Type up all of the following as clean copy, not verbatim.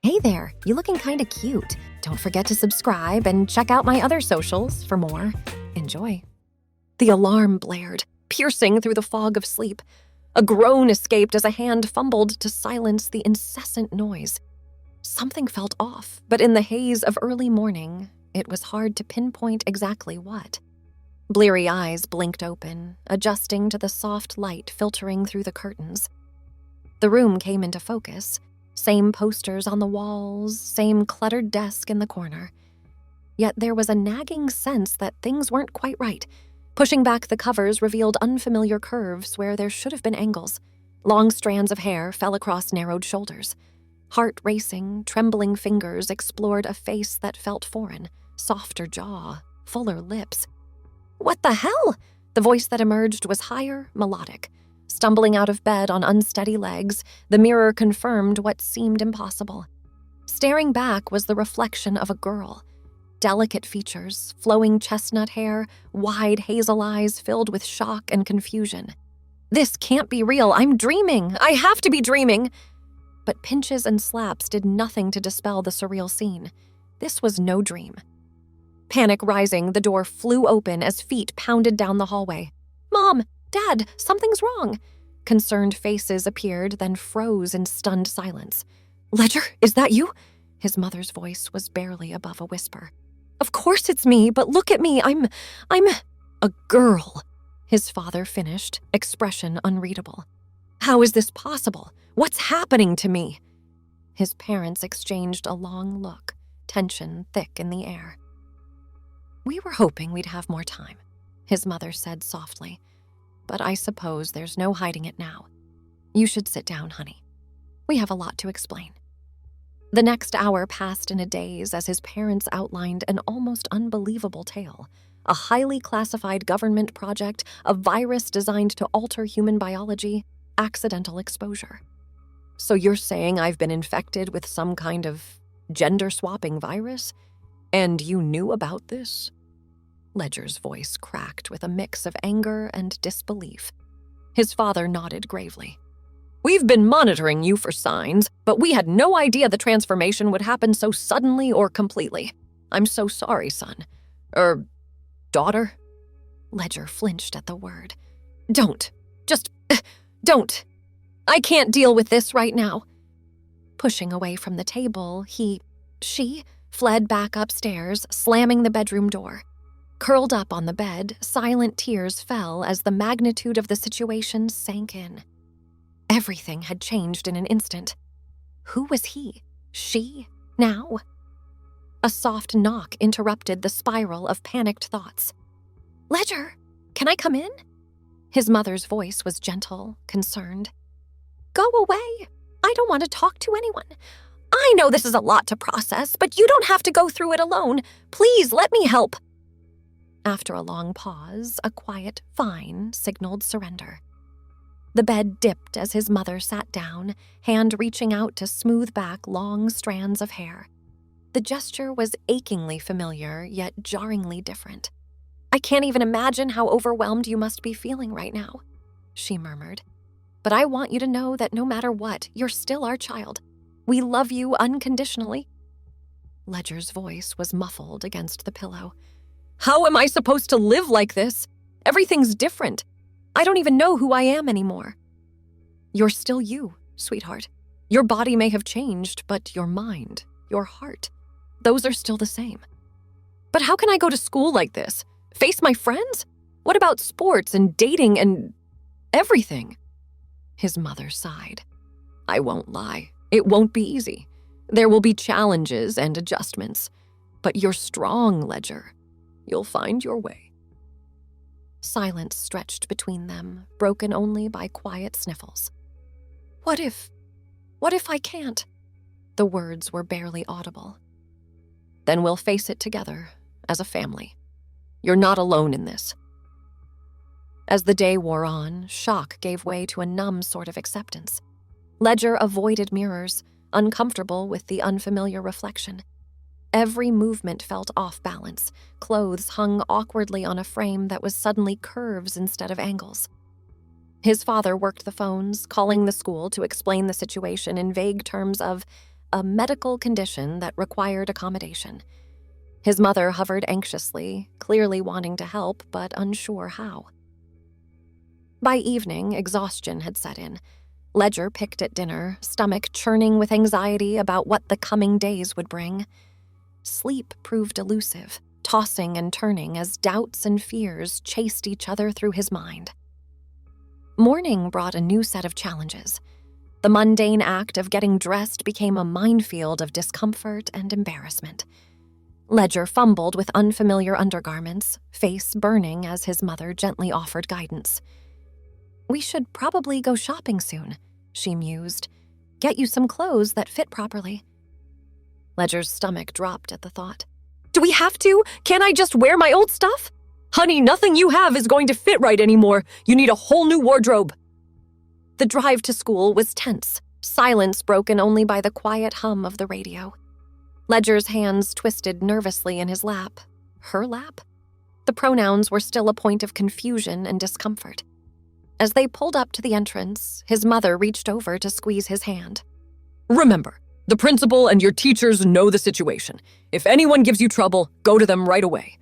Hey there, you looking kinda cute. Don't forget to subscribe and check out my other socials for more. Enjoy. The alarm blared, piercing through the fog of sleep. A groan escaped as a hand fumbled to silence the incessant noise. Something felt off, but in the haze of early morning, it was hard to pinpoint exactly what. Bleary eyes blinked open, adjusting to the soft light filtering through the curtains. The room came into focus. Same posters on the walls, same cluttered desk in the corner. Yet there was a nagging sense that things weren't quite right. Pushing back the covers revealed unfamiliar curves where there should have been angles. Long strands of hair fell across narrowed shoulders. Heart racing, trembling fingers explored a face that felt foreign, softer jaw, fuller lips. "What the hell?" The voice that emerged was higher, melodic. Stumbling out of bed on unsteady legs, the mirror confirmed what seemed impossible. Staring back was the reflection of a girl. Delicate features, flowing chestnut hair, wide hazel eyes filled with shock and confusion. "This can't be real. I'm dreaming. I have to be dreaming." But pinches and slaps did nothing to dispel the surreal scene. This was no dream. Panic rising, the door flew open as feet pounded down the hallway. "Mom! Dad! Something's wrong!" Concerned faces appeared, then froze in stunned silence. "Ledger, is that you?" His mother's voice was barely above a whisper. "Of course it's me, but look at me. I'm a girl," his father finished, expression unreadable. "How is this possible? What's happening to me?" His parents exchanged a long look, tension thick in the air. "We were hoping we'd have more time," his mother said softly. "But I suppose there's no hiding it now. You should sit down, honey. We have a lot to explain." The next hour passed in a daze as his parents outlined an almost unbelievable tale. A highly classified government project, a virus designed to alter human biology, accidental exposure. "So you're saying I've been infected with some kind of gender-swapping virus? And you knew about this?" Ledger's voice cracked with a mix of anger and disbelief. His father nodded gravely. "We've been monitoring you for signs, but we had no idea the transformation would happen so suddenly or completely. I'm so sorry, son. Daughter?" Ledger flinched at the word. "Don't. Just don't. I can't deal with this right now." Pushing away from the table, she fled back upstairs, slamming the bedroom door. Curled up on the bed, silent tears fell as the magnitude of the situation sank in. Everything had changed in an instant. Who was he? She? Now? A soft knock interrupted the spiral of panicked thoughts. "Ledger, can I come in?" His mother's voice was gentle, concerned. "Go away. I don't want to talk to anyone. I know this is a lot to process, but you don't have to go through it alone. Please let me help." After a long pause, a quiet "fine" signaled surrender. The bed dipped as his mother sat down, hand reaching out to smooth back long strands of hair. The gesture was achingly familiar, yet jarringly different. "I can't even imagine how overwhelmed you must be feeling right now," she murmured. "But I want you to know that no matter what, you're still our child. We love you unconditionally." Ledger's voice was muffled against the pillow. "How am I supposed to live like this? Everything's different. I don't even know who I am anymore." "You're still you, sweetheart. Your body may have changed, but your mind, your heart, those are still the same." "But how can I go to school like this? Face my friends? What about sports and dating and everything?" His mother sighed. "I won't lie. It won't be easy. There will be challenges and adjustments. But you're strong, Ledger. You'll find your way." Silence stretched between them, broken only by quiet sniffles. What if I can't?" The words were barely audible. "Then we'll face it together, as a family. You're not alone in this." As the day wore on, shock gave way to a numb sort of acceptance. Ledger avoided mirrors, uncomfortable with the unfamiliar reflection. Every movement felt off balance. Clothes hung awkwardly on a frame that was suddenly curves instead of angles. His father worked the phones, calling the school to explain the situation in vague terms of, a medical condition that required accommodation. His mother hovered anxiously, clearly wanting to help but unsure how. By evening, exhaustion had set in. Ledger picked at dinner, stomach churning with anxiety about what the coming days would bring. Sleep proved elusive, tossing and turning as doubts and fears chased each other through his mind. Morning brought a new set of challenges. The mundane act of getting dressed became a minefield of discomfort and embarrassment. Ledger fumbled with unfamiliar undergarments, face burning as his mother gently offered guidance. "We should probably go shopping soon," she mused. "Get you some clothes that fit properly." Ledger's stomach dropped at the thought. "Do we have to? Can't I just wear my old stuff?" "Honey, nothing you have is going to fit right anymore. You need a whole new wardrobe." The drive to school was tense, silence broken only by the quiet hum of the radio. Ledger's hands twisted nervously in his lap. Her lap? The pronouns were still a point of confusion and discomfort. As they pulled up to the entrance, his mother reached over to squeeze his hand. "Remember, the principal and your teachers know the situation. If anyone gives you trouble, go to them right away."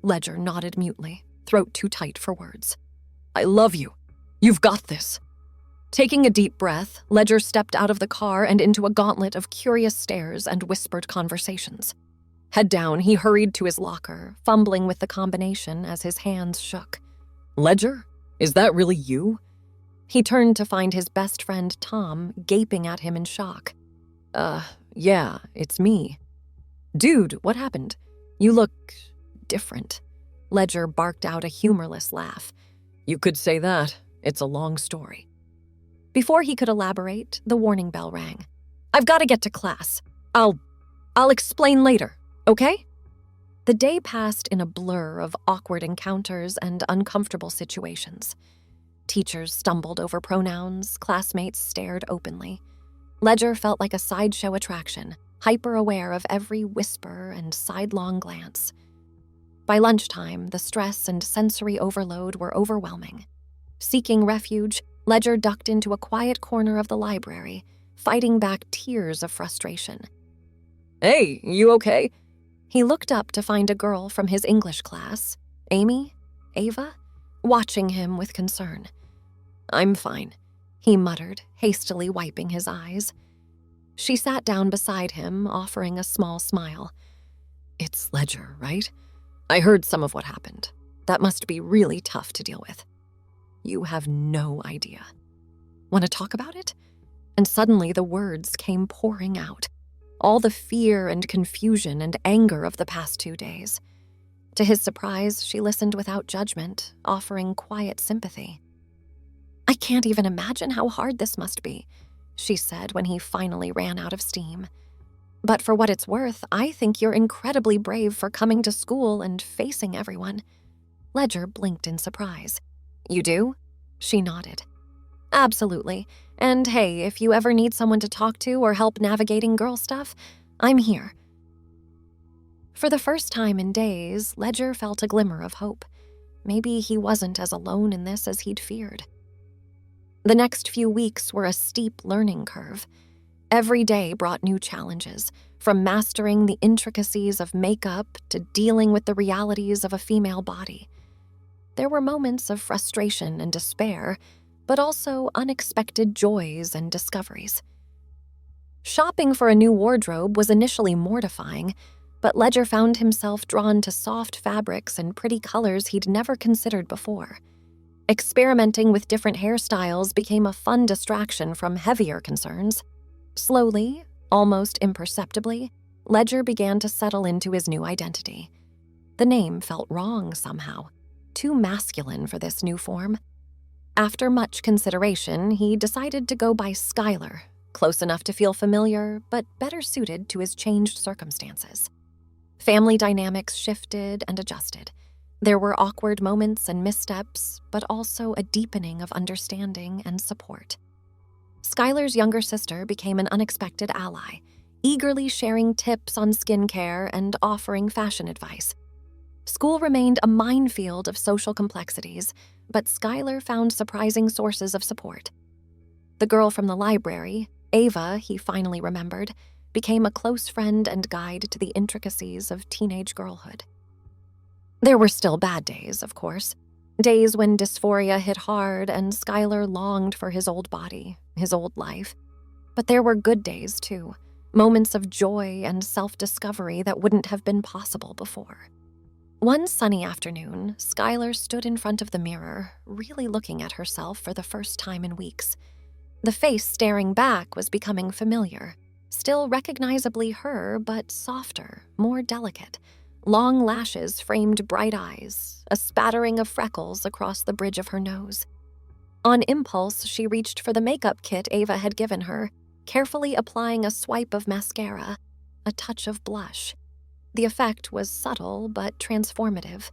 Ledger nodded mutely, throat too tight for words. "I love you. You've got this." Taking a deep breath, Ledger stepped out of the car and into a gauntlet of curious stares and whispered conversations. Head down, he hurried to his locker, fumbling with the combination as his hands shook. "Ledger? Is that really you?" He turned to find his best friend Tom gaping at him in shock. Yeah, it's me." "Dude, what happened? You look different." Ledger barked out a humorless laugh. "You could say that. It's a long story." Before he could elaborate, the warning bell rang. "I've got to get to class. I'll explain later, okay?" The day passed in a blur of awkward encounters and uncomfortable situations. Teachers stumbled over pronouns, classmates stared openly. Ledger felt like a sideshow attraction, hyper-aware of every whisper and sidelong glance. By lunchtime, the stress and sensory overload were overwhelming. Seeking refuge, Ledger ducked into a quiet corner of the library, fighting back tears of frustration. "Hey, you okay?" He looked up to find a girl from his English class, Amy, Ava, watching him with concern. "I'm fine," he muttered, hastily wiping his eyes. She sat down beside him, offering a small smile. "It's Ledger, right? I heard some of what happened. That must be really tough to deal with. You have no idea. Want to talk about it?" And suddenly the words came pouring out. All the fear and confusion and anger of the past 2 days. To his surprise, she listened without judgment, offering quiet sympathy. "I can't even imagine how hard this must be," she said when he finally ran out of steam. "But for what it's worth, I think you're incredibly brave for coming to school and facing everyone." Ledger blinked in surprise. "You do?" She nodded. "Absolutely. And hey, if you ever need someone to talk to or help navigating girl stuff, I'm here." For the first time in days, Ledger felt a glimmer of hope. Maybe he wasn't as alone in this as he'd feared. The next few weeks were a steep learning curve. Every day brought new challenges, from mastering the intricacies of makeup to dealing with the realities of a female body. There were moments of frustration and despair, but also unexpected joys and discoveries. Shopping for a new wardrobe was initially mortifying, but Ledger found himself drawn to soft fabrics and pretty colors he'd never considered before. Experimenting with different hairstyles became a fun distraction from heavier concerns. Slowly, almost imperceptibly, Ledger began to settle into his new identity. The name felt wrong somehow, too masculine for this new form. After much consideration, he decided to go by Skylar, close enough to feel familiar, but better suited to his changed circumstances. Family dynamics shifted and adjusted. There were awkward moments and missteps, but also a deepening of understanding and support. Skylar's younger sister became an unexpected ally, eagerly sharing tips on skincare and offering fashion advice. School remained a minefield of social complexities, but Skylar found surprising sources of support. The girl from the library, Ava, he finally remembered, became a close friend and guide to the intricacies of teenage girlhood. There were still bad days, of course. Days when dysphoria hit hard and Skylar longed for his old body, his old life. But there were good days, too. Moments of joy and self-discovery that wouldn't have been possible before. One sunny afternoon, Skylar stood in front of the mirror, really looking at herself for the first time in weeks. The face staring back was becoming familiar, still recognizably her, but softer, more delicate. Long lashes framed bright eyes, a spattering of freckles across the bridge of her nose. On impulse, she reached for the makeup kit Ava had given her, carefully applying a swipe of mascara, a touch of blush. The effect was subtle but transformative.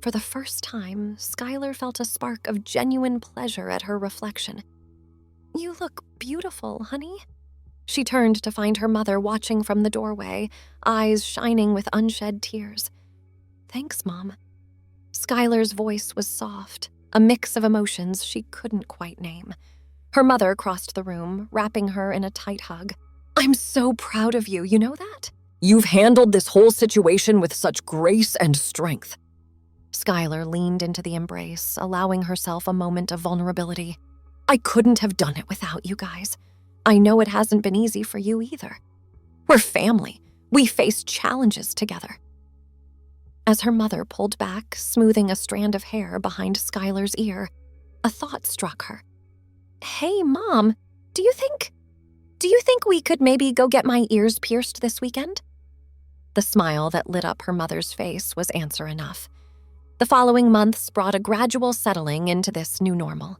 For the first time, Skylar felt a spark of genuine pleasure at her reflection. "You look beautiful, honey." She turned to find her mother watching from the doorway, eyes shining with unshed tears. "Thanks, Mom." Skylar's voice was soft, a mix of emotions she couldn't quite name. Her mother crossed the room, wrapping her in a tight hug. "I'm so proud of you, you know that?" "You've handled this whole situation with such grace and strength." Skylar leaned into the embrace, allowing herself a moment of vulnerability. "I couldn't have done it without you guys. I know it hasn't been easy for you either. We're family. We face challenges together." As her mother pulled back, smoothing a strand of hair behind Skylar's ear, a thought struck her. "Hey, Mom, do you think we could maybe go get my ears pierced this weekend?" The smile that lit up her mother's face was answer enough. The following months brought a gradual settling into this new normal.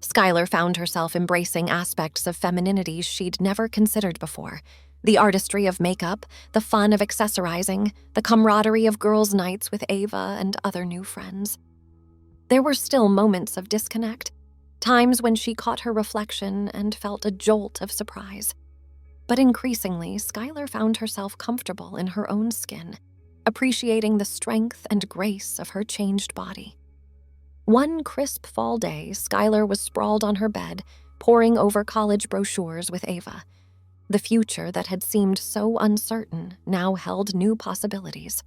Skylar found herself embracing aspects of femininity she'd never considered before. The artistry of makeup, the fun of accessorizing, the camaraderie of girls' nights with Ava and other new friends. There were still moments of disconnect, times when she caught her reflection and felt a jolt of surprise. But increasingly, Skylar found herself comfortable in her own skin, appreciating the strength and grace of her changed body. One crisp fall day, Skylar was sprawled on her bed, poring over college brochures with Ava. The future that had seemed so uncertain now held new possibilities.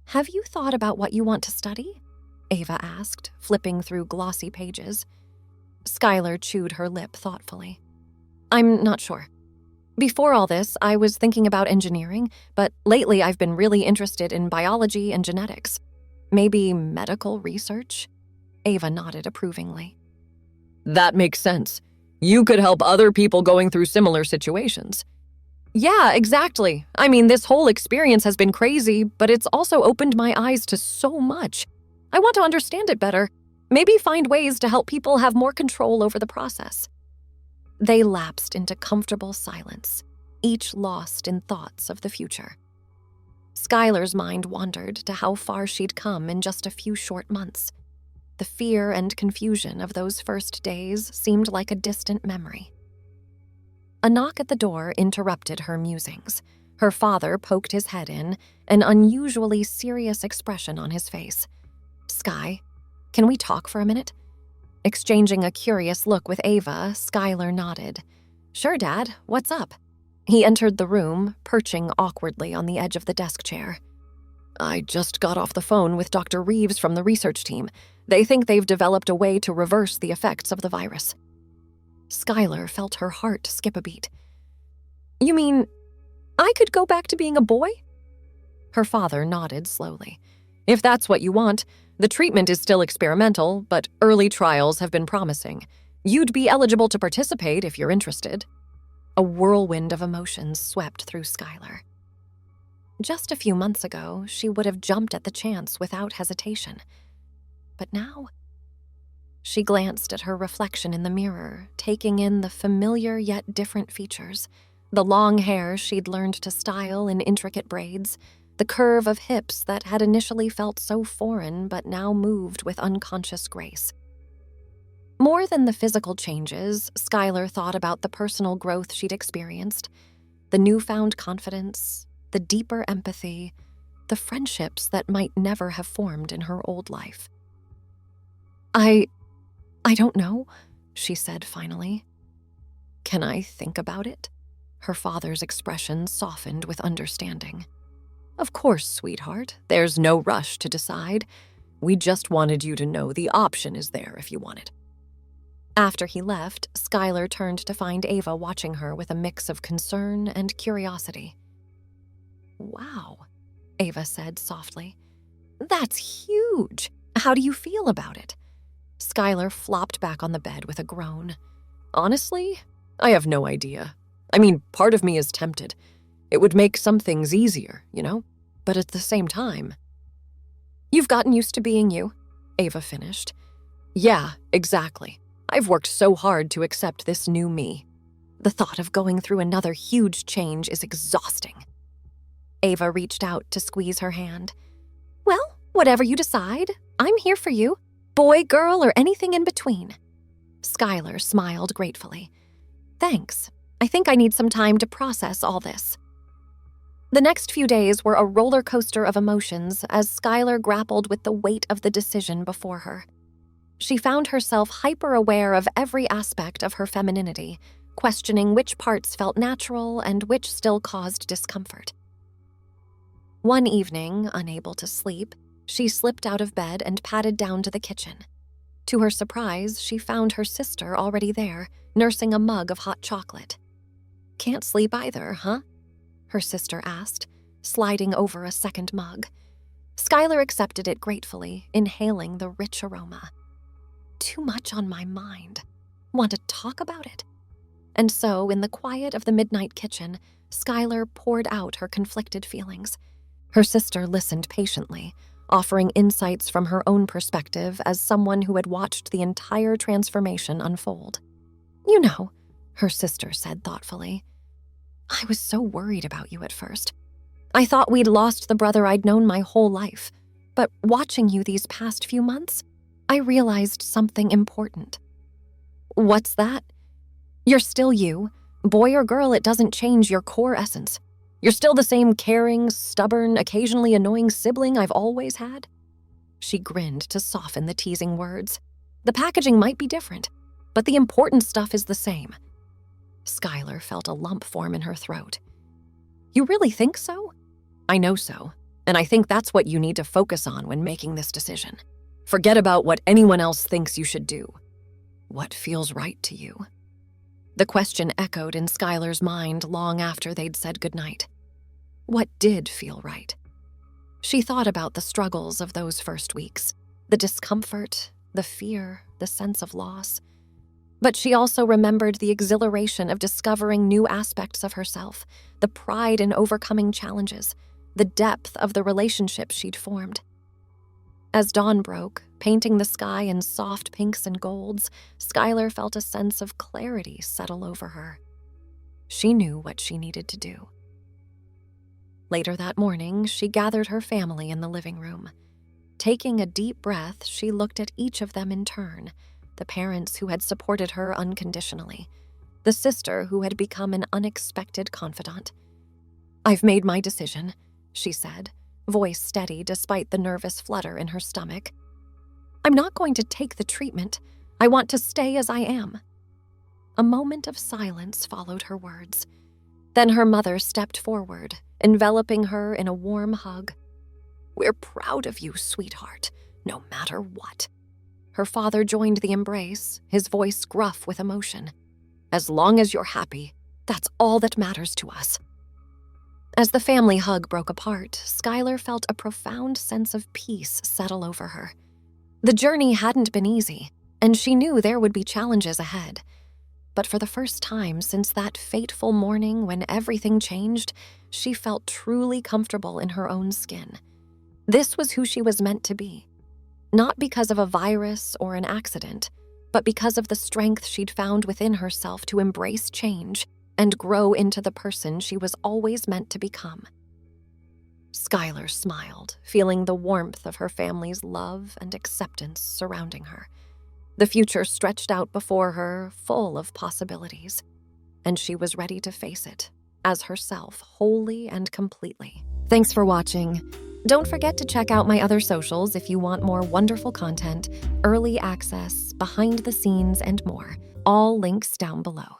"Have you thought about what you want to study?" Ava asked, flipping through glossy pages. Skylar chewed her lip thoughtfully. "I'm not sure. Before all this, I was thinking about engineering, but lately I've been really interested in biology and genetics. Maybe medical research?" Ava nodded approvingly. "That makes sense. You could help other people going through similar situations." "Yeah, exactly. I mean, this whole experience has been crazy, but it's also opened my eyes to so much. I want to understand it better. Maybe find ways to help people have more control over the process." They lapsed into comfortable silence, each lost in thoughts of the future. Skylar's mind wandered to how far she'd come in just a few short months. The fear and confusion of those first days seemed like a distant memory. A knock at the door interrupted her musings. Her father poked his head in, an unusually serious expression on his face. "Sky, can we talk for a minute?" Exchanging a curious look with Ava, Skylar nodded. "Sure, Dad. What's up?" He entered the room, perching awkwardly on the edge of the desk chair. "I just got off the phone with Dr. Reeves from the research team. They think they've developed a way to reverse the effects of the virus." Skylar felt her heart skip a beat. "You mean I could go back to being a boy?" Her father nodded slowly. "If that's what you want. The treatment is still experimental, but early trials have been promising. You'd be eligible to participate if you're interested." A whirlwind of emotions swept through Skylar. Just a few months ago, she would have jumped at the chance without hesitation. But now, she glanced at her reflection in the mirror, taking in the familiar yet different features. The long hair she'd learned to style in intricate braids, the curve of hips that had initially felt so foreign but now moved with unconscious grace. More than the physical changes, Skylar thought about the personal growth she'd experienced, the newfound confidence, the deeper empathy, the friendships that might never have formed in her old life. I don't know," she said finally. "Can I think about it?" Her father's expression softened with understanding. "Of course, sweetheart. There's no rush to decide. We just wanted you to know the option is there if you want it." After he left, Skylar turned to find Ava watching her with a mix of concern and curiosity. "Wow," Ava said softly. "That's huge. How do you feel about it?" Skylar flopped back on the bed with a groan. "Honestly, I have no idea. I mean, part of me is tempted. It would make some things easier, you know? But at the same time..." "You've gotten used to being you," Ava finished. "Yeah, exactly. I've worked so hard to accept this new me. The thought of going through another huge change is exhausting." Ava reached out to squeeze her hand. "Well, whatever you decide, I'm here for you. Boy, girl, or anything in between." Skylar smiled gratefully. "Thanks. I think I need some time to process all this." The next few days were a roller coaster of emotions as Skylar grappled with the weight of the decision before her. She found herself hyper-aware of every aspect of her femininity, questioning which parts felt natural and which still caused discomfort. One evening, unable to sleep, she slipped out of bed and padded down to the kitchen. To her surprise, she found her sister already there, nursing a mug of hot chocolate. "Can't sleep either, huh?" her sister asked, sliding over a second mug. Skylar accepted it gratefully, inhaling the rich aroma. "Too much on my mind. Want to talk about it?" And so, in the quiet of the midnight kitchen, Skylar poured out her conflicted feelings. Her sister listened patiently, offering insights from her own perspective as someone who had watched the entire transformation unfold. "You know," her sister said thoughtfully, "I was so worried about you at first. I thought we'd lost the brother I'd known my whole life. But watching you these past few months, I realized something important." "What's that?" "You're still you. Boy or girl, it doesn't change your core essence. You're still the same caring, stubborn, occasionally annoying sibling I've always had." She grinned to soften the teasing words. "The packaging might be different, but the important stuff is the same." Skylar felt a lump form in her throat. "You really think so?" "I know so, and I think that's what you need to focus on when making this decision. Forget about what anyone else thinks you should do. What feels right to you?" The question echoed in Skylar's mind long after they'd said goodnight. What did feel right? She thought about the struggles of those first weeks, the discomfort, the fear, the sense of loss. But she also remembered the exhilaration of discovering new aspects of herself, the pride in overcoming challenges, the depth of the relationships she'd formed. As dawn broke, painting the sky in soft pinks and golds, Skylar felt a sense of clarity settle over her. She knew what she needed to do. Later that morning, she gathered her family in the living room. Taking a deep breath, she looked at each of them in turn, the parents who had supported her unconditionally, the sister who had become an unexpected confidant. "I've made my decision," she said, voice steady despite the nervous flutter in her stomach. "I'm not going to take the treatment. I want to stay as I am." A moment of silence followed her words. Then her mother stepped forward, enveloping her in a warm hug. "We're proud of you, sweetheart, no matter what." Her father joined the embrace, his voice gruff with emotion. "As long as you're happy, that's all that matters to us." As the family hug broke apart, Skylar felt a profound sense of peace settle over her. The journey hadn't been easy, and she knew there would be challenges ahead. But for the first time since that fateful morning when everything changed, she felt truly comfortable in her own skin. This was who she was meant to be. Not because of a virus or an accident, but because of the strength she'd found within herself to embrace change and grow into the person she was always meant to become. Skylar smiled, feeling the warmth of her family's love and acceptance surrounding her. The future stretched out before her, full of possibilities, and she was ready to face it, as herself, wholly and completely. Thanks for watching. Don't forget to check out my other socials if you want more wonderful content, early access, behind the scenes, and more. All links down below.